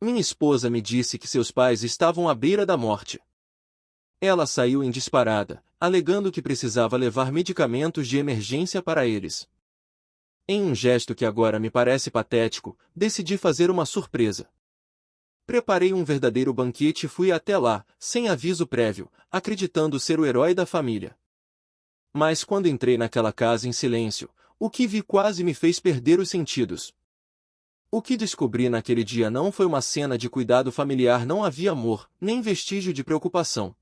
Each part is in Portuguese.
Minha esposa me disse que seus pais estavam à beira da morte. Ela saiu em disparada, alegando que precisava levar medicamentos de emergência para eles. Em um gesto que agora me parece patético, decidi fazer uma surpresa. Preparei um verdadeiro banquete e fui até lá, sem aviso prévio, acreditando ser o herói da família. Mas quando entrei naquela casa em silêncio, o que vi quase me fez perder os sentidos. O que descobri naquele dia não foi uma cena de cuidado familiar, não havia amor, nem vestígio de preocupação.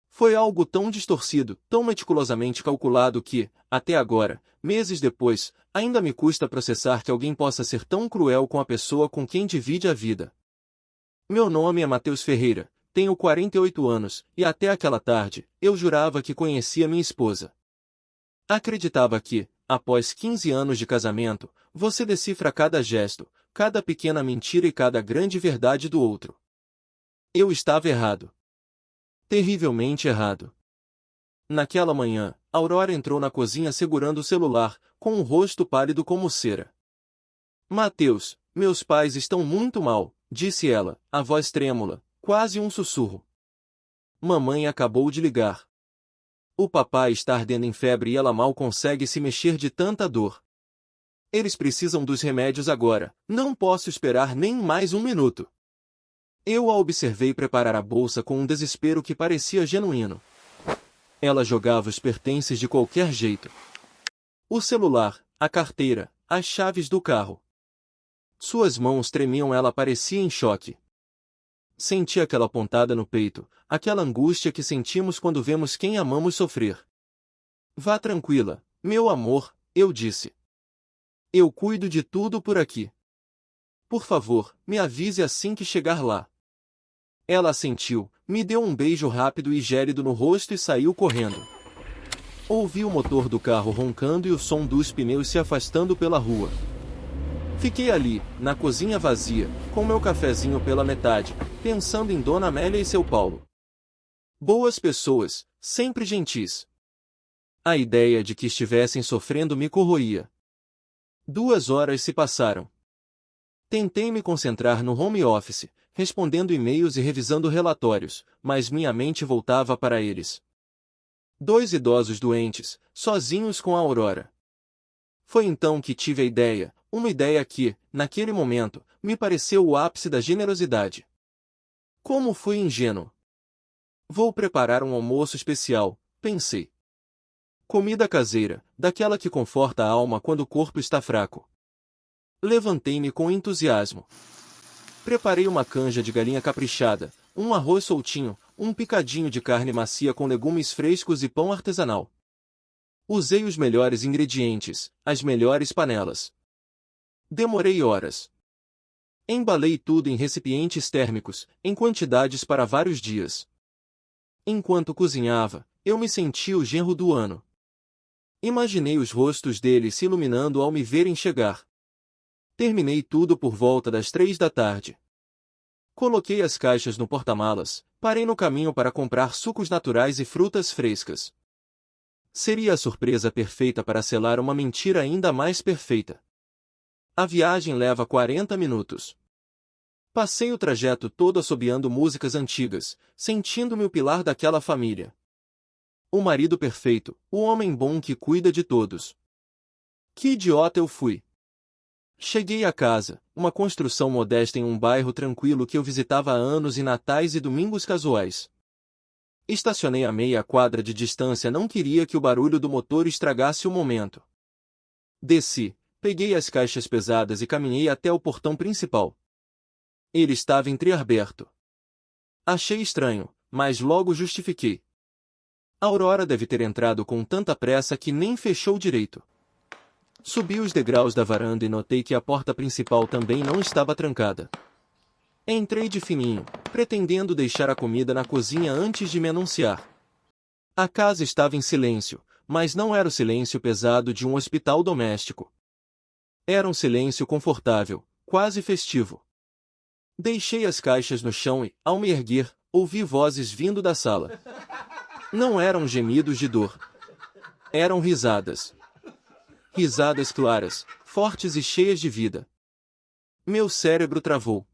Foi algo tão distorcido, tão meticulosamente calculado que, até agora, meses depois, ainda me custa processar que alguém possa ser tão cruel com a pessoa com quem divide a vida. Meu nome é Matheus Ferreira, tenho 48 anos, e até aquela tarde, eu jurava que conhecia minha esposa. Acreditava que, após 15 anos de casamento, você decifra cada gesto, cada pequena mentira e cada grande verdade do outro. Eu estava errado. Terrivelmente errado. Naquela manhã, Aurora entrou na cozinha segurando o celular, com um rosto pálido como cera. Matheus, meus pais estão muito mal, disse ela, a voz trêmula, quase um sussurro. Mamãe acabou de ligar. O papai está ardendo em febre e ela mal consegue se mexer de tanta dor. Eles precisam dos remédios agora, não posso esperar nem mais um minuto. Eu a observei preparar a bolsa com um desespero que parecia genuíno. Ela jogava os pertences de qualquer jeito. O celular, a carteira, as chaves do carro. Suas mãos tremiam, ela parecia em choque. Senti aquela pontada no peito, aquela angústia que sentimos quando vemos quem amamos sofrer. Vá tranquila, meu amor, eu disse. Eu cuido de tudo por aqui. Por favor, me avise assim que chegar lá. Ela assentiu, me deu um beijo rápido e gélido no rosto e saiu correndo. Ouvi o motor do carro roncando e o som dos pneus se afastando pela rua. Fiquei ali, na cozinha vazia, com meu cafezinho pela metade, pensando em Dona Amélia e seu Paulo. Boas pessoas, sempre gentis. A ideia de que estivessem sofrendo me corroía. 2 horas se passaram. Tentei me concentrar no home office, respondendo e-mails e revisando relatórios, mas minha mente voltava para eles. 2 idosos doentes, sozinhos com a Aurora. Foi então que tive a ideia, uma ideia que, naquele momento, me pareceu o ápice da generosidade. Como fui ingênuo! Vou preparar um almoço especial, pensei. Comida caseira, daquela que conforta a alma quando o corpo está fraco. Levantei-me com entusiasmo. Preparei uma canja de galinha caprichada, um arroz soltinho, um picadinho de carne macia com legumes frescos e pão artesanal. Usei os melhores ingredientes, as melhores panelas. Demorei horas. Embalei tudo em recipientes térmicos, em quantidades para vários dias. Enquanto cozinhava, eu me senti o genro do ano. Imaginei os rostos deles se iluminando ao me verem chegar. Terminei tudo por volta das 3 da tarde. Coloquei as caixas no porta-malas, parei no caminho para comprar sucos naturais e frutas frescas. Seria a surpresa perfeita para selar uma mentira ainda mais perfeita. A viagem leva 40 minutos. Passei o trajeto todo assobiando músicas antigas, sentindo-me o pilar daquela família. O marido perfeito, o homem bom que cuida de todos. Que idiota eu fui! Cheguei à casa, uma construção modesta em um bairro tranquilo que eu visitava há anos, e natais e domingos casuais. Estacionei a meia quadra de distância, não queria que o barulho do motor estragasse o momento. Desci, peguei as caixas pesadas e caminhei até o portão principal. Ele estava entreaberto. Achei estranho, mas logo justifiquei. A Aurora deve ter entrado com tanta pressa que nem fechou direito. Subi os degraus da varanda e notei que a porta principal também não estava trancada. Entrei de fininho, pretendendo deixar a comida na cozinha antes de me anunciar. A casa estava em silêncio, mas não era o silêncio pesado de um hospital doméstico. Era um silêncio confortável, quase festivo. Deixei as caixas no chão e, ao me erguer, ouvi vozes vindo da sala. Não eram gemidos de dor. Eram risadas. Risadas claras, fortes e cheias de vida. Meu cérebro travou.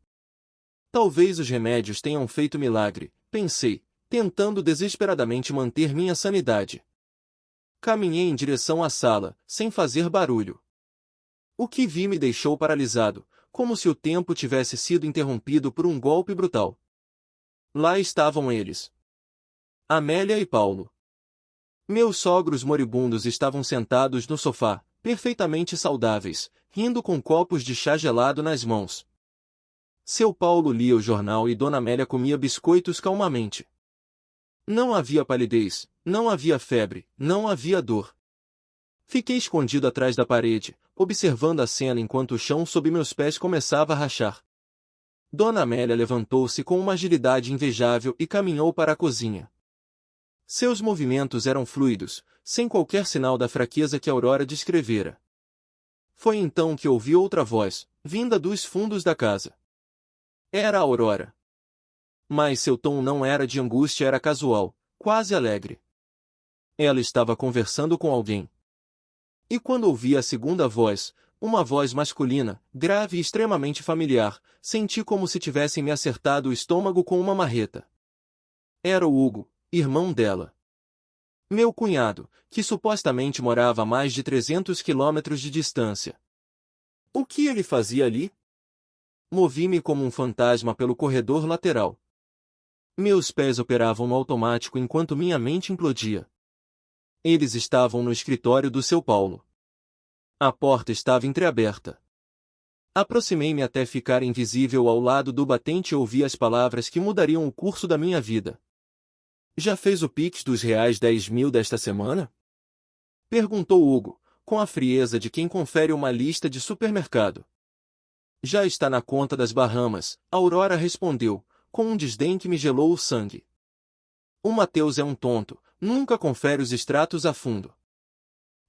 Talvez os remédios tenham feito milagre, pensei, tentando desesperadamente manter minha sanidade. Caminhei em direção à sala, sem fazer barulho. O que vi me deixou paralisado, como se o tempo tivesse sido interrompido por um golpe brutal. Lá estavam eles. Amélia e Paulo. Meus sogros moribundos estavam sentados no sofá, perfeitamente saudáveis, rindo com copos de chá gelado nas mãos. Seu Paulo lia o jornal e Dona Amélia comia biscoitos calmamente. Não havia palidez, não havia febre, não havia dor. Fiquei escondido atrás da parede, observando a cena enquanto o chão sob meus pés começava a rachar. Dona Amélia levantou-se com uma agilidade invejável e caminhou para a cozinha. Seus movimentos eram fluidos, sem qualquer sinal da fraqueza que Aurora descrevera. Foi então que ouvi outra voz, vinda dos fundos da casa. Era a Aurora. Mas seu tom não era de angústia, era casual, quase alegre. Ela estava conversando com alguém. E quando ouvi a segunda voz, uma voz masculina, grave e extremamente familiar, senti como se tivessem me acertado o estômago com uma marreta. Era o Hugo, irmão dela. Meu cunhado, que supostamente morava a mais de 300 quilômetros de distância. O que ele fazia ali? Movi-me como um fantasma pelo corredor lateral. Meus pés operavam no automático enquanto minha mente implodia. Eles estavam no escritório do seu Paulo. A porta estava entreaberta. Aproximei-me até ficar invisível ao lado do batente e ouvi as palavras que mudariam o curso da minha vida. Já fez o Pix dos reais 10.000 desta semana? Perguntou Hugo, com a frieza de quem confere uma lista de supermercado. Já está na conta das Bahamas, Aurora respondeu, com um desdém que me gelou o sangue. O Mateus é um tonto, nunca confere os extratos a fundo.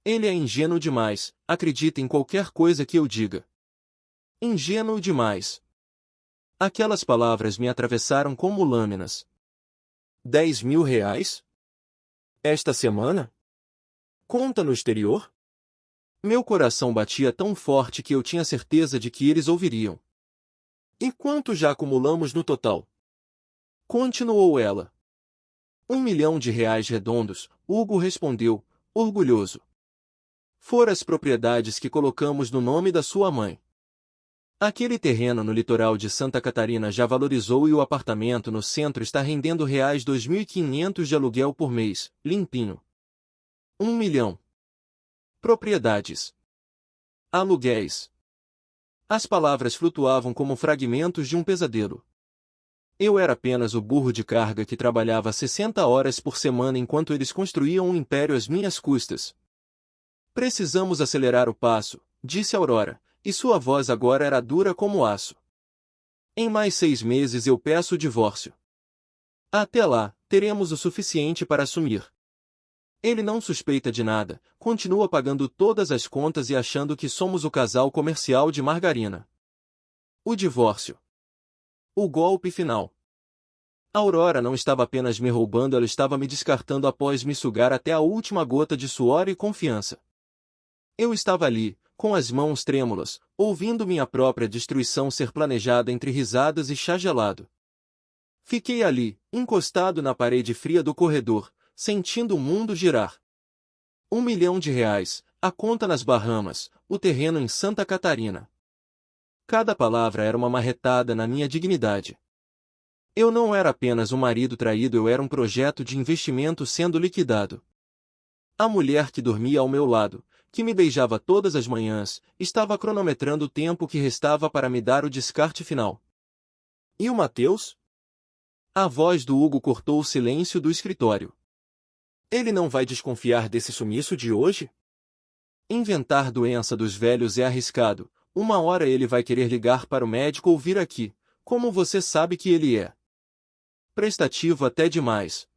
Ele é ingênuo demais, acredita em qualquer coisa que eu diga. Ingênuo demais. Aquelas palavras me atravessaram como lâminas. 10.000 reais? Esta semana? Conta no exterior? Meu coração batia tão forte que eu tinha certeza de que eles ouviriam. E quanto já acumulamos no total? Continuou ela. 1 milhão de reais redondos, Hugo respondeu, orgulhoso. Fora as propriedades que colocamos no nome da sua mãe. Aquele terreno no litoral de Santa Catarina já valorizou e o apartamento no centro está rendendo reais 2.500 de aluguel por mês, limpinho. 1 milhão. Propriedades. Aluguéis. As palavras flutuavam como fragmentos de um pesadelo. Eu era apenas o burro de carga que trabalhava 60 horas por semana enquanto eles construíam um império às minhas custas. Precisamos acelerar o passo, disse Aurora, e sua voz agora era dura como aço. Em mais 6 meses eu peço o divórcio. Até lá, teremos o suficiente para assumir. Ele não suspeita de nada, continua pagando todas as contas e achando que somos o casal comercial de margarina. O divórcio. O golpe final. Aurora não estava apenas me roubando, ela estava me descartando após me sugar até a última gota de suor e confiança. Eu estava ali, com as mãos trêmulas, ouvindo minha própria destruição ser planejada entre risadas e chá gelado. Fiquei ali, encostado na parede fria do corredor, sentindo o mundo girar. 1 milhão de reais, a conta nas Bahamas, o terreno em Santa Catarina. Cada palavra era uma marretada na minha dignidade. Eu não era apenas um marido traído, eu era um projeto de investimento sendo liquidado. A mulher que dormia ao meu lado, que me beijava todas as manhãs, estava cronometrando o tempo que restava para me dar o descarte final. E o Mateus? A voz do Hugo cortou o silêncio do escritório. Ele não vai desconfiar desse sumiço de hoje? Inventar doença dos velhos é arriscado. Uma hora ele vai querer ligar para o médico ou vir aqui, como você sabe que ele é. Prestativo até demais.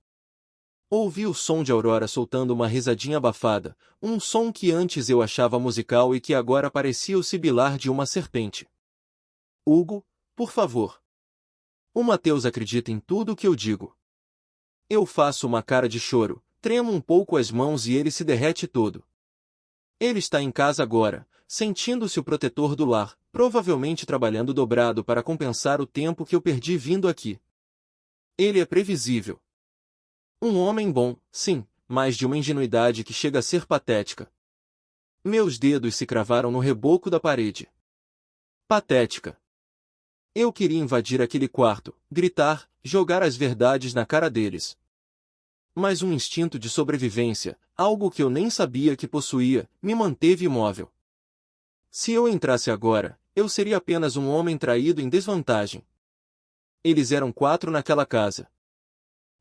Ouvi o som de Aurora soltando uma risadinha abafada, um som que antes eu achava musical e que agora parecia o sibilar de uma serpente. Hugo, por favor. O Mateus acredita em tudo o que eu digo. Eu faço uma cara de choro, tremo um pouco as mãos e ele se derrete todo. Ele está em casa agora, sentindo-se o protetor do lar, provavelmente trabalhando dobrado para compensar o tempo que eu perdi vindo aqui. Ele é previsível. Um homem bom, sim, mas de uma ingenuidade que chega a ser patética. Meus dedos se cravaram no reboco da parede. Patética. Eu queria invadir aquele quarto, gritar, jogar as verdades na cara deles. Mas um instinto de sobrevivência, algo que eu nem sabia que possuía, me manteve imóvel. Se eu entrasse agora, eu seria apenas um homem traído em desvantagem. Eles eram 4 naquela casa.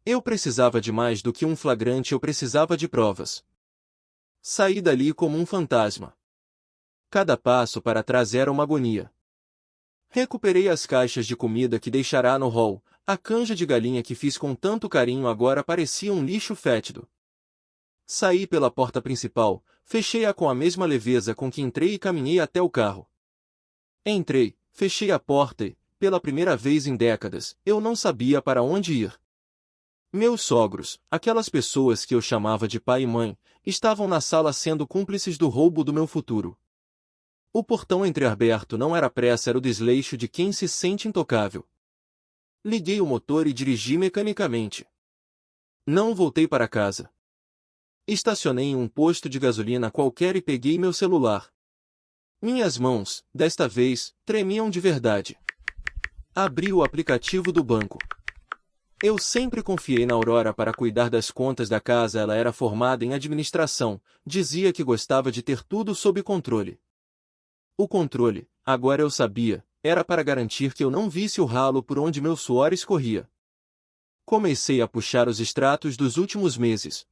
Eu precisava de mais do que um flagrante, eu precisava de provas. Saí dali como um fantasma. Cada passo para trás era uma agonia. Recuperei as caixas de comida que deixará no hall, a canja de galinha que fiz com tanto carinho agora parecia um lixo fétido. Saí pela porta principal, fechei-a com a mesma leveza com que entrei e caminhei até o carro. Entrei, fechei a porta e, pela primeira vez em décadas, eu não sabia para onde ir. Meus sogros, aquelas pessoas que eu chamava de pai e mãe, estavam na sala sendo cúmplices do roubo do meu futuro. O portão entreaberto não era pressa, era o desleixo de quem se sente intocável. Liguei o motor e dirigi mecanicamente. Não voltei para casa. Estacionei em um posto de gasolina qualquer e peguei meu celular. Minhas mãos, desta vez, tremiam de verdade. Abri o aplicativo do banco. Eu sempre confiei na Aurora para cuidar das contas da casa. Ela era formada em administração, dizia que gostava de ter tudo sob controle. O controle, agora eu sabia, era para garantir que eu não visse o ralo por onde meu suor escorria. Comecei a puxar os extratos dos últimos meses.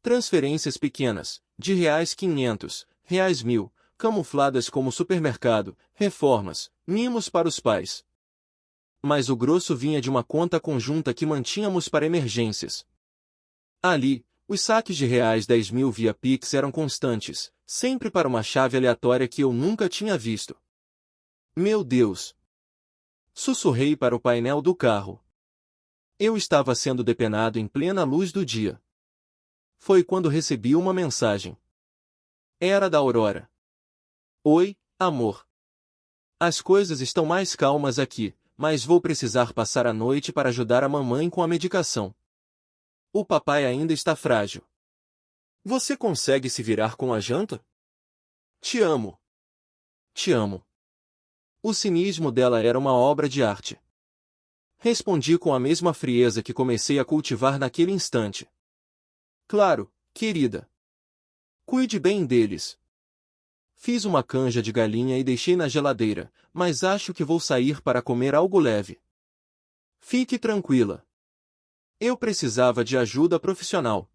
Transferências pequenas, de R$500, R$1.000, camufladas como supermercado, reformas, mimos para os pais. Mas o grosso vinha de uma conta conjunta que mantínhamos para emergências. Ali, os saques de R$10.000 via Pix eram constantes, sempre para uma chave aleatória que eu nunca tinha visto. Meu Deus! Sussurrei para o painel do carro. Eu estava sendo depenado em plena luz do dia. Foi quando recebi uma mensagem. Era da Aurora. Oi, amor. As coisas estão mais calmas aqui, mas vou precisar passar a noite para ajudar a mamãe com a medicação. O papai ainda está frágil. Você consegue se virar com a janta? Te amo. Te amo. O cinismo dela era uma obra de arte. Respondi com a mesma frieza que comecei a cultivar naquele instante. Claro, querida. Cuide bem deles. Fiz uma canja de galinha e deixei na geladeira, mas acho que vou sair para comer algo leve. Fique tranquila. Eu precisava de ajuda profissional.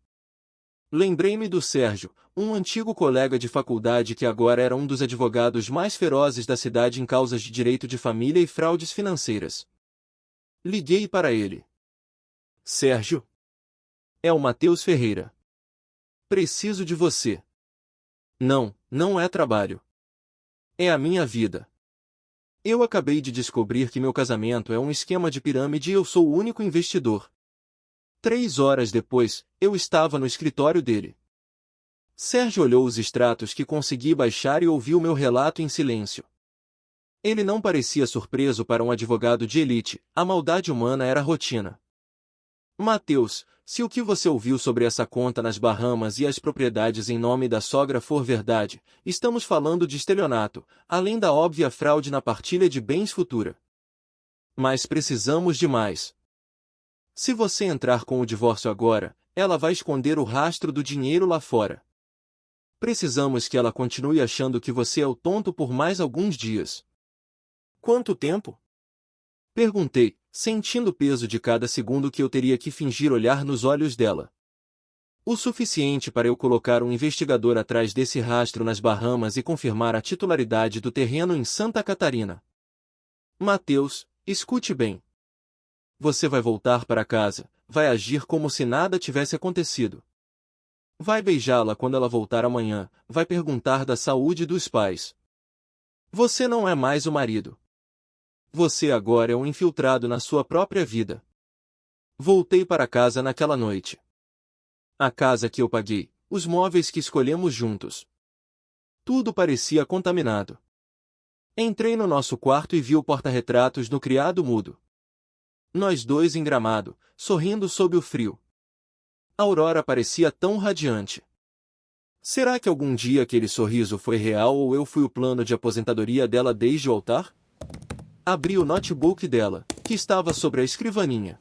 Lembrei-me do Sérgio, um antigo colega de faculdade que agora era um dos advogados mais ferozes da cidade em causas de direito de família e fraudes financeiras. Liguei para ele. Sérgio? É o Matheus Ferreira. Preciso de você. Não, não é trabalho. É a minha vida. Eu acabei de descobrir que meu casamento é um esquema de pirâmide e eu sou o único investidor. 3 horas depois, eu estava no escritório dele. Sérgio olhou os extratos que consegui baixar e ouviu meu relato em silêncio. Ele não parecia surpreso para um advogado de elite, a maldade humana era rotina. Matheus, se o que você ouviu sobre essa conta nas Bahamas e as propriedades em nome da sogra for verdade, estamos falando de estelionato, além da óbvia fraude na partilha de bens futura. Mas precisamos de mais. Se você entrar com o divórcio agora, ela vai esconder o rastro do dinheiro lá fora. Precisamos que ela continue achando que você é o tonto por mais alguns dias. Quanto tempo? Perguntei, sentindo o peso de cada segundo que eu teria que fingir olhar nos olhos dela. O suficiente para eu colocar um investigador atrás desse rastro nas Bahamas e confirmar a titularidade do terreno em Santa Catarina. Matheus, escute bem. Você vai voltar para casa, vai agir como se nada tivesse acontecido. Vai beijá-la quando ela voltar amanhã, vai perguntar da saúde dos pais. Você não é mais o marido. Você agora é um infiltrado na sua própria vida. Voltei para casa naquela noite. A casa que eu paguei, os móveis que escolhemos juntos. Tudo parecia contaminado. Entrei no nosso quarto e vi o porta-retratos no criado mudo. Nós dois em gramado, sorrindo sob o frio. A Aurora parecia tão radiante. Será que algum dia aquele sorriso foi real ou eu fui o plano de aposentadoria dela desde o altar? Abri o notebook dela, que estava sobre a escrivaninha.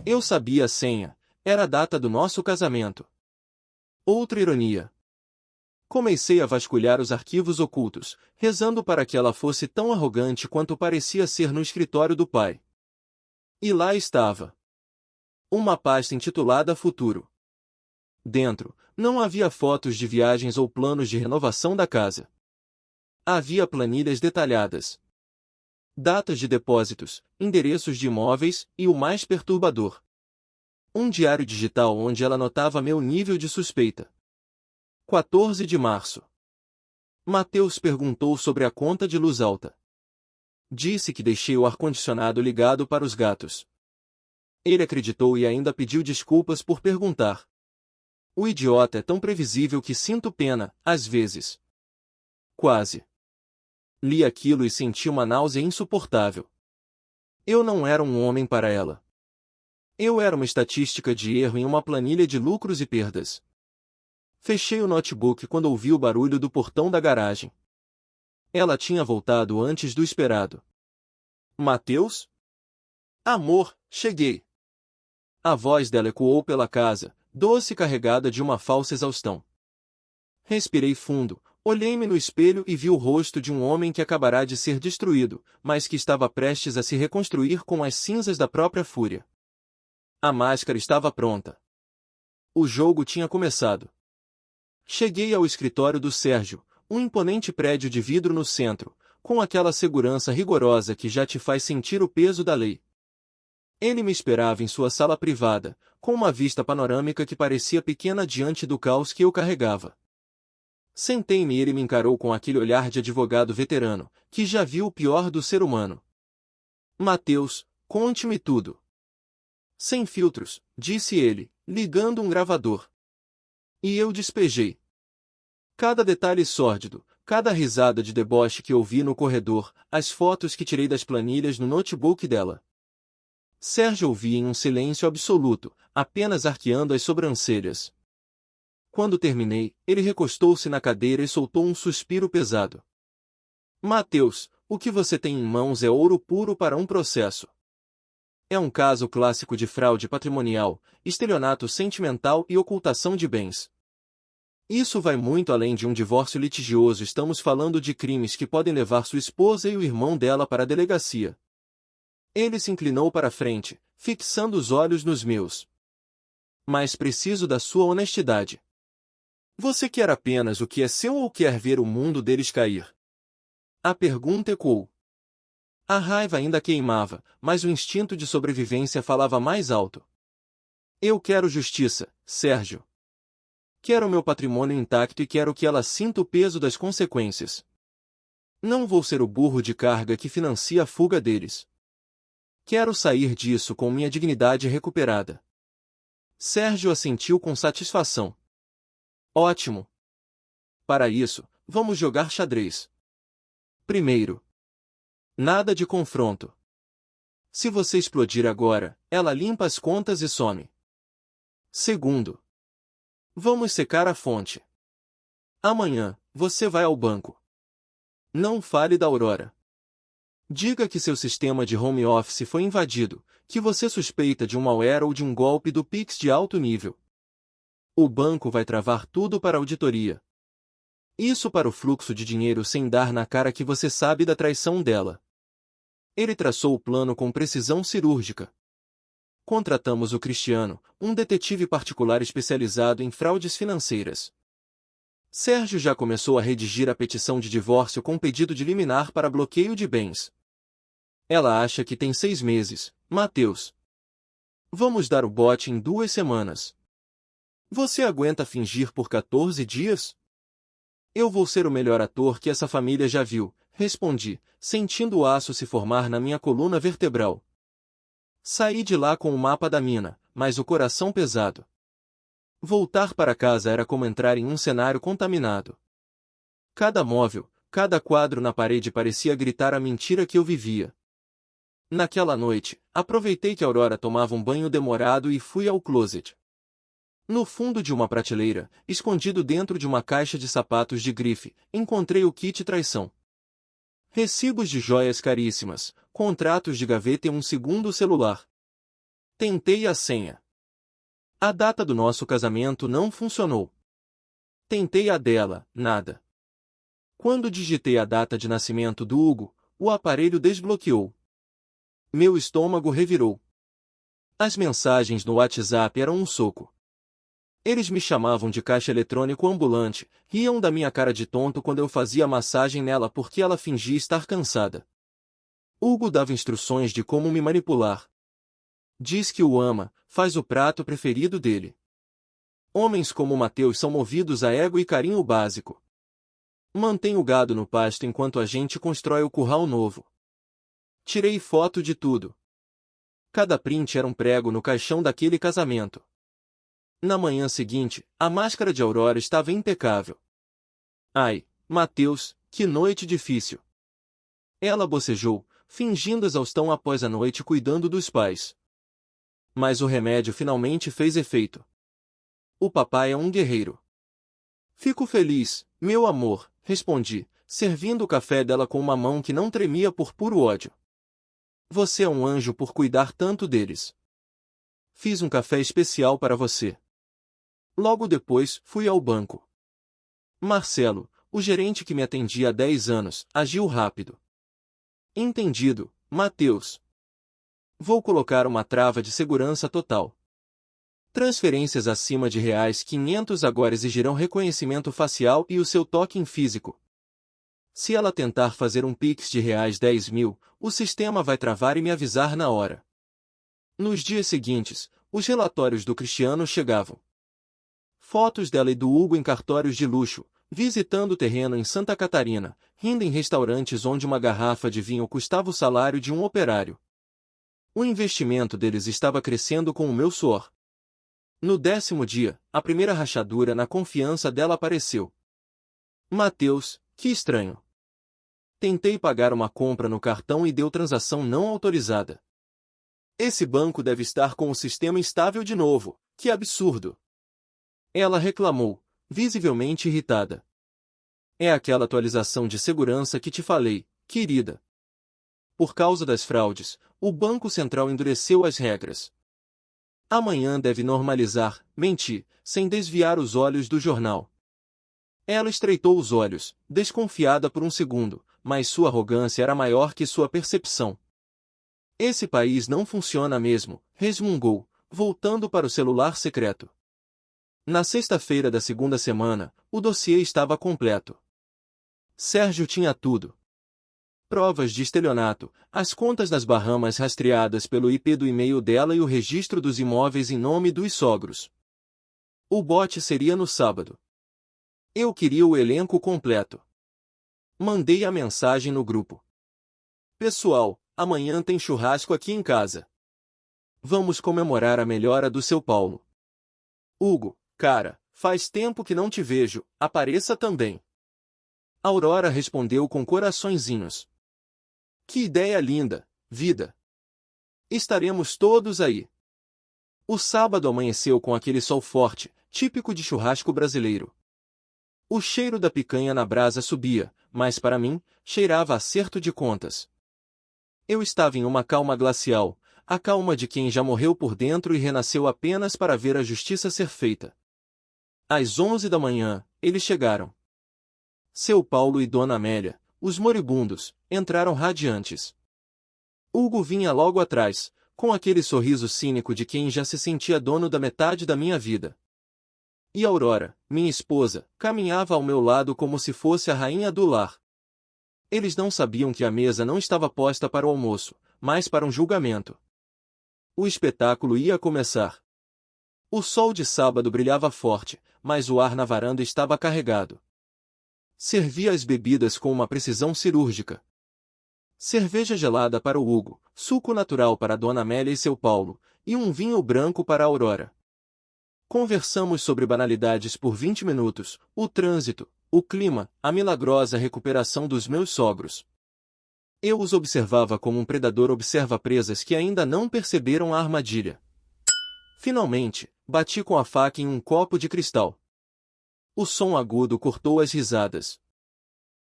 Eu sabia a senha, era a data do nosso casamento. Outra ironia. Comecei a vasculhar os arquivos ocultos, rezando para que ela fosse tão arrogante quanto parecia ser no escritório do pai. E lá estava. Uma pasta intitulada Futuro. Dentro, não havia fotos de viagens ou planos de renovação da casa. Havia planilhas detalhadas. Datas de depósitos, endereços de imóveis e o mais perturbador. Um diário digital onde ela anotava meu nível de suspeita. 14 de março. Mateus perguntou sobre a conta de luz alta. Disse que deixei o ar-condicionado ligado para os gatos. Ele acreditou e ainda pediu desculpas por perguntar. O idiota é tão previsível que sinto pena, às vezes. Quase. Li aquilo e senti uma náusea insuportável. Eu não era um homem para ela. Eu era uma estatística de erro em uma planilha de lucros e perdas. Fechei o notebook quando ouvi o barulho do portão da garagem. Ela tinha voltado antes do esperado. Mateus? Amor, cheguei. A voz dela ecoou pela casa, doce e carregada de uma falsa exaustão. Respirei fundo, olhei-me no espelho e vi o rosto de um homem que acabará de ser destruído, mas que estava prestes a se reconstruir com as cinzas da própria fúria. A máscara estava pronta. O jogo tinha começado. Cheguei ao escritório do Sérgio, um imponente prédio de vidro no centro, com aquela segurança rigorosa que já te faz sentir o peso da lei. Ele me esperava em sua sala privada, com uma vista panorâmica que parecia pequena diante do caos que eu carregava. Sentei-me e ele me encarou com aquele olhar de advogado veterano, que já viu o pior do ser humano. Mateus, conte-me tudo. Sem filtros, disse ele, ligando um gravador. E eu despejei. Cada detalhe sórdido, cada risada de deboche que ouvi no corredor, as fotos que tirei das planilhas no notebook dela. Sérgio ouvia em um silêncio absoluto, apenas arqueando as sobrancelhas. Quando terminei, ele recostou-se na cadeira e soltou um suspiro pesado. Mateus, o que você tem em mãos é ouro puro para um processo. É um caso clássico de fraude patrimonial, estelionato sentimental e ocultação de bens. Isso vai muito além de um divórcio litigioso. Estamos falando de crimes que podem levar sua esposa e o irmão dela para a delegacia. Ele se inclinou para a frente, fixando os olhos nos meus. Mas preciso da sua honestidade. Você quer apenas o que é seu ou quer ver o mundo deles cair? A pergunta ecoou. A raiva ainda queimava, mas o instinto de sobrevivência falava mais alto. Eu quero justiça, Sérgio. Quero meu patrimônio intacto e quero que ela sinta o peso das consequências. Não vou ser o burro de carga que financia a fuga deles. Quero sair disso com minha dignidade recuperada. Sérgio assentiu com satisfação. Ótimo. Para isso, vamos jogar xadrez. Primeiro. Nada de confronto. Se você explodir agora, ela limpa as contas e some. Segundo. Vamos secar a fonte. Amanhã, você vai ao banco. Não fale da Aurora. Diga que seu sistema de home office foi invadido, que você suspeita de um malware ou de um golpe do Pix de alto nível. O banco vai travar tudo para a auditoria. Isso para o fluxo de dinheiro sem dar na cara que você sabe da traição dela. Ele traçou o plano com precisão cirúrgica. Contratamos o Cristiano, um detetive particular especializado em fraudes financeiras. Sérgio já começou a redigir a petição de divórcio com pedido de liminar para bloqueio de bens. Ela acha que tem 6 meses, Mateus. Vamos dar o bote em 2 semanas. Você aguenta fingir por 14 dias? Eu vou ser o melhor ator que essa família já viu, respondi, sentindo o aço se formar na minha coluna vertebral. Saí de lá com o mapa da mina, mas o coração pesado. Voltar para casa era como entrar em um cenário contaminado. Cada móvel, cada quadro na parede parecia gritar a mentira que eu vivia. Naquela noite, aproveitei que Aurora tomava um banho demorado e fui ao closet. No fundo de uma prateleira, escondido dentro de uma caixa de sapatos de grife, encontrei o kit traição. Recibos de joias caríssimas, contratos de gaveta e um segundo celular. Tentei a senha. A data do nosso casamento não funcionou. Tentei a dela, nada. Quando digitei a data de nascimento do Hugo, o aparelho desbloqueou. Meu estômago revirou. As mensagens no WhatsApp eram um soco. Eles me chamavam de caixa eletrônico ambulante, riam da minha cara de tonto quando eu fazia massagem nela porque ela fingia estar cansada. Hugo dava instruções de como me manipular. Diz que o ama, faz o prato preferido dele. Homens como Mateus são movidos a ego e carinho básico. Mantém o gado no pasto enquanto a gente constrói o curral novo. Tirei foto de tudo. Cada print era um prego no caixão daquele casamento. Na manhã seguinte, a máscara de Aurora estava impecável. Ai, Mateus, que noite difícil. Ela bocejou, fingindo exaustão após a noite cuidando dos pais. Mas o remédio finalmente fez efeito. O papai é um guerreiro. Fico feliz, meu amor, respondi, servindo o café dela com uma mão que não tremia por puro ódio. Você é um anjo por cuidar tanto deles. Fiz um café especial para você. Logo depois, fui ao banco. Marcelo, o gerente que me atendia há 10 anos, agiu rápido. Entendido, Mateus. Vou colocar uma trava de segurança total. Transferências acima de R$500 agora exigirão reconhecimento facial e o seu toque em físico. Se ela tentar fazer um Pix de R$10.000, o sistema vai travar e me avisar na hora. Nos dias seguintes, os relatórios do Cristiano chegavam. Fotos dela e do Hugo em cartórios de luxo, visitando o terreno em Santa Catarina, rindo em restaurantes onde uma garrafa de vinho custava o salário de um operário. O investimento deles estava crescendo com o meu suor. No 10º dia, a primeira rachadura na confiança dela apareceu. Mateus, que estranho. Tentei pagar uma compra no cartão e deu transação não autorizada. Esse banco deve estar com o sistema instável de novo, que absurdo. Ela reclamou, visivelmente irritada. É aquela atualização de segurança que te falei, querida. Por causa das fraudes, o Banco Central endureceu as regras. Amanhã deve normalizar, menti, sem desviar os olhos do jornal. Ela estreitou os olhos, desconfiada por um segundo, mas sua arrogância era maior que sua percepção. Esse país não funciona mesmo, resmungou, voltando para o celular secreto. Na sexta-feira da segunda semana, o dossiê estava completo. Sérgio tinha tudo. Provas de estelionato, as contas das Bahamas rastreadas pelo IP do e-mail dela e o registro dos imóveis em nome dos sogros. O bote seria no sábado. Eu queria o elenco completo. Mandei a mensagem no grupo. Pessoal, amanhã tem churrasco aqui em casa. Vamos comemorar a melhora do seu Paulo. Hugo, cara, faz tempo que não te vejo, apareça também. Aurora respondeu com coraçõezinhos. Que ideia linda, vida. Estaremos todos aí. O sábado amanheceu com aquele sol forte, típico de churrasco brasileiro. O cheiro da picanha na brasa subia, mas para mim, cheirava a acerto de contas. Eu estava em uma calma glacial, a calma de quem já morreu por dentro e renasceu apenas para ver a justiça ser feita. Às 11 da manhã, eles chegaram. Seu Paulo e Dona Amélia, os moribundos, entraram radiantes. Hugo vinha logo atrás, com aquele sorriso cínico de quem já se sentia dono da metade da minha vida. E Aurora, minha esposa, caminhava ao meu lado como se fosse a rainha do lar. Eles não sabiam que a mesa não estava posta para o almoço, mas para um julgamento. O espetáculo ia começar. O sol de sábado brilhava forte, mas o ar na varanda estava carregado. Servia as bebidas com uma precisão cirúrgica. Cerveja gelada para o Hugo, suco natural para Dona Amélia e seu Paulo, e um vinho branco para a Aurora. Conversamos sobre banalidades por 20 minutos, o trânsito, o clima, a milagrosa recuperação dos meus sogros. Eu os observava como um predador observa presas que ainda não perceberam a armadilha. Finalmente, bati com a faca em um copo de cristal. O som agudo cortou as risadas.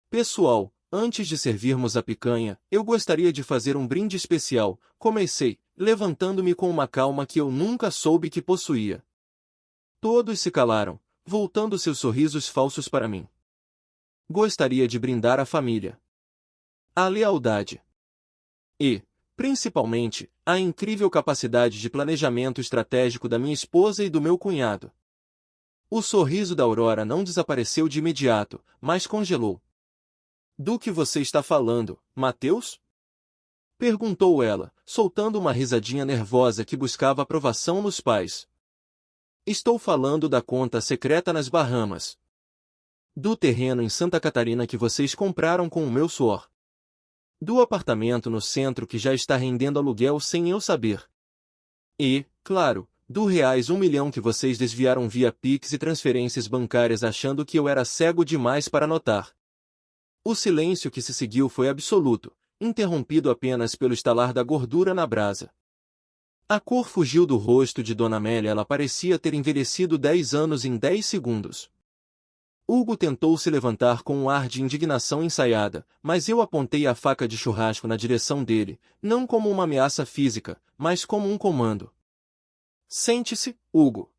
Pessoal, antes de servirmos a picanha, eu gostaria de fazer um brinde especial, comecei, levantando-me com uma calma que eu nunca soube que possuía. Todos se calaram, voltando seus sorrisos falsos para mim. Gostaria de brindar a família, a lealdade e, principalmente, a incrível capacidade de planejamento estratégico da minha esposa e do meu cunhado. O sorriso da Aurora não desapareceu de imediato, mas congelou. Do que você está falando, Mateus? Perguntou ela, soltando uma risadinha nervosa que buscava aprovação nos pais. Estou falando da conta secreta nas Bahamas. Do terreno em Santa Catarina que vocês compraram com o meu suor. Do apartamento no centro que já está rendendo aluguel sem eu saber. E, claro, do reais 1 milhão que vocês desviaram via Pix e transferências bancárias achando que eu era cego demais para notar. O silêncio que se seguiu foi absoluto, interrompido apenas pelo estalar da gordura na brasa. A cor fugiu do rosto de Dona Amélia, ela parecia ter envelhecido 10 anos em 10 segundos. Hugo tentou se levantar com um ar de indignação ensaiada, mas eu apontei a faca de churrasco na direção dele, não como uma ameaça física, mas como um comando. Sente-se, Hugo.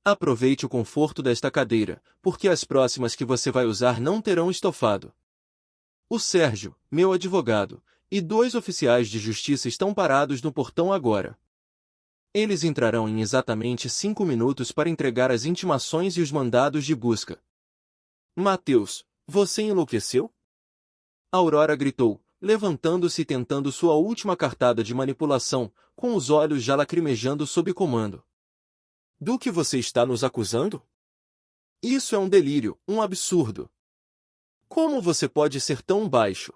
Aproveite o conforto desta cadeira, porque as próximas que você vai usar não terão estofado. O Sérgio, meu advogado, e 2 oficiais de justiça estão parados no portão agora. Eles entrarão em exatamente 5 minutos para entregar as intimações e os mandados de busca. Mateus, você enlouqueceu? Aurora gritou, levantando-se e tentando sua última cartada de manipulação, com os olhos já lacrimejando sob comando. Do que você está nos acusando? Isso é um delírio, um absurdo. Como você pode ser tão baixo?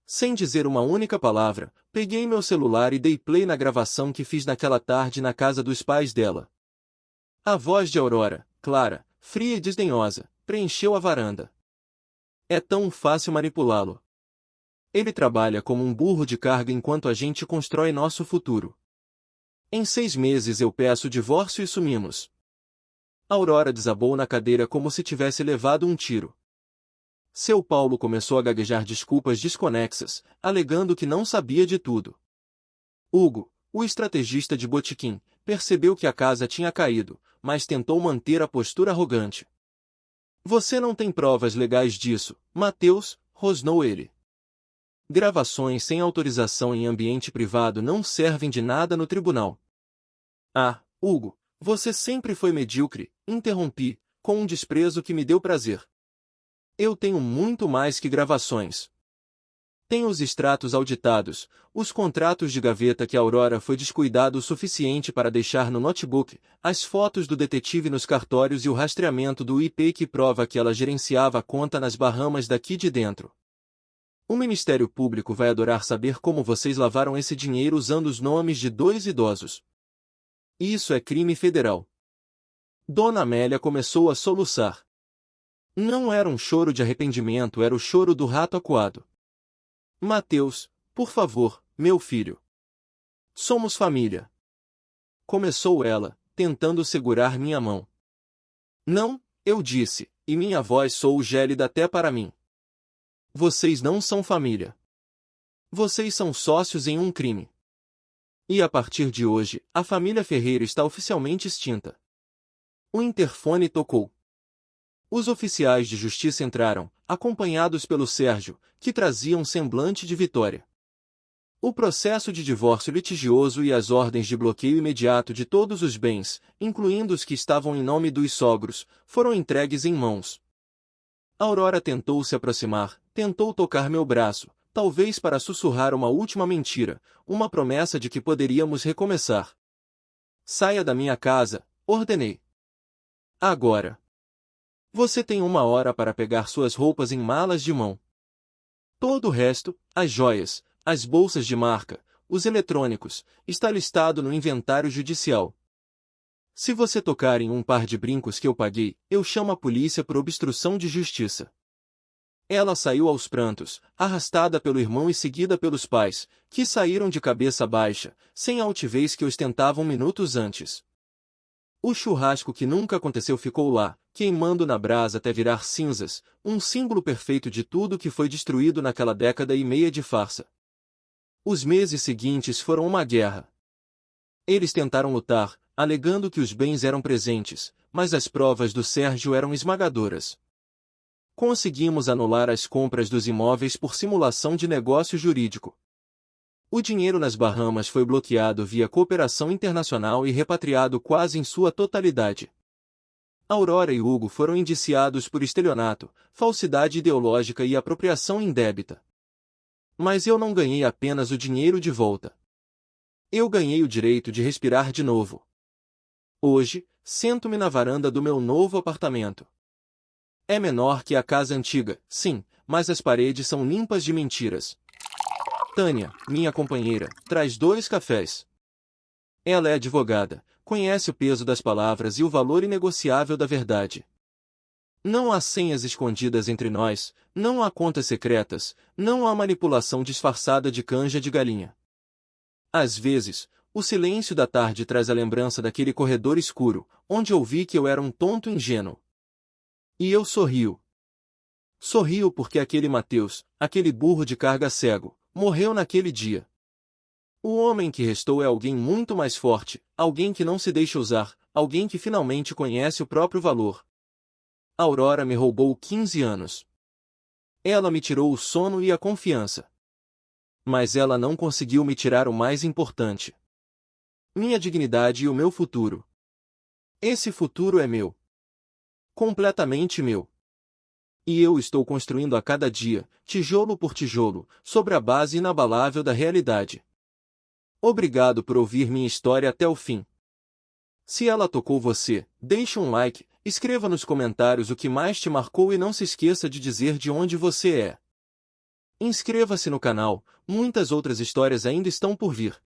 Sem dizer uma única palavra, peguei meu celular e dei play na gravação que fiz naquela tarde na casa dos pais dela. A voz de Aurora, clara, fria e desdenhosa, preencheu a varanda. É tão fácil manipulá-lo. Ele trabalha como um burro de carga enquanto a gente constrói nosso futuro. Em 6 meses eu peço o divórcio e sumimos. Aurora desabou na cadeira como se tivesse levado um tiro. Seu Paulo começou a gaguejar desculpas desconexas, alegando que não sabia de tudo. Hugo, o estrategista de botequim, percebeu que a casa tinha caído, mas tentou manter a postura arrogante. Você não tem provas legais disso, Mateus, rosnou ele. Gravações sem autorização em ambiente privado não servem de nada no tribunal. Ah, Hugo, você sempre foi medíocre, interrompi, com um desprezo que me deu prazer. Eu tenho muito mais que gravações. Tenho os extratos auditados, os contratos de gaveta que a Aurora foi descuidado o suficiente para deixar no notebook, as fotos do detetive nos cartórios e o rastreamento do IP que prova que ela gerenciava a conta nas Bahamas daqui de dentro. O Ministério Público vai adorar saber como vocês lavaram esse dinheiro usando os nomes de 2 idosos. Isso é crime federal. Dona Amélia começou a soluçar. Não era um choro de arrependimento, era o choro do rato acuado. Mateus, por favor, meu filho. Somos família. Começou ela, tentando segurar minha mão. Não, eu disse, e minha voz soou gélida até para mim. Vocês não são família. Vocês são sócios em um crime. E a partir de hoje, a família Ferreira está oficialmente extinta. O interfone tocou. Os oficiais de justiça entraram, acompanhados pelo Sérgio, que trazia um semblante de vitória. O processo de divórcio litigioso e as ordens de bloqueio imediato de todos os bens, incluindo os que estavam em nome dos sogros, foram entregues em mãos. Aurora tentou se aproximar, tentou tocar meu braço, talvez para sussurrar uma última mentira, uma promessa de que poderíamos recomeçar. Saia da minha casa, ordenei. Agora. Você tem 1 hora para pegar suas roupas em malas de mão. Todo o resto, as joias, as bolsas de marca, os eletrônicos, está listado no inventário judicial. Se você tocar em um par de brincos que eu paguei, eu chamo a polícia por obstrução de justiça. Ela saiu aos prantos, arrastada pelo irmão e seguida pelos pais, que saíram de cabeça baixa, sem a altivez que ostentavam minutos antes. O churrasco que nunca aconteceu ficou lá, queimando na brasa até virar cinzas, um símbolo perfeito de tudo que foi destruído naquela década e meia de farsa. Os meses seguintes foram uma guerra. Eles tentaram lutar, alegando que os bens eram presentes, mas as provas do Sérgio eram esmagadoras. Conseguimos anular as compras dos imóveis por simulação de negócio jurídico. O dinheiro nas Bahamas foi bloqueado via cooperação internacional e repatriado quase em sua totalidade. Aurora e Hugo foram indiciados por estelionato, falsidade ideológica e apropriação indébita. Mas eu não ganhei apenas o dinheiro de volta. Eu ganhei o direito de respirar de novo. Hoje, sento-me na varanda do meu novo apartamento. É menor que a casa antiga, sim, mas as paredes são limpas de mentiras. Tânia, minha companheira, traz 2 cafés. Ela é advogada, conhece o peso das palavras e o valor inegociável da verdade. Não há senhas escondidas entre nós, não há contas secretas, não há manipulação disfarçada de canja de galinha. Às vezes, o silêncio da tarde traz a lembrança daquele corredor escuro, onde ouvi que eu era um tonto ingênuo. E eu sorrio. Sorrio porque aquele Mateus, aquele burro de carga cego, morreu naquele dia. O homem que restou é alguém muito mais forte, alguém que não se deixa usar, alguém que finalmente conhece o próprio valor. Aurora me roubou 15 anos. Ela me tirou o sono e a confiança. Mas ela não conseguiu me tirar o mais importante: minha dignidade e o meu futuro. Esse futuro é meu. Completamente meu. E eu estou construindo a cada dia, tijolo por tijolo, sobre a base inabalável da realidade. Obrigado por ouvir minha história até o fim. Se ela tocou você, deixe um like, escreva nos comentários o que mais te marcou e não se esqueça de dizer de onde você é. Inscreva-se no canal, muitas outras histórias ainda estão por vir.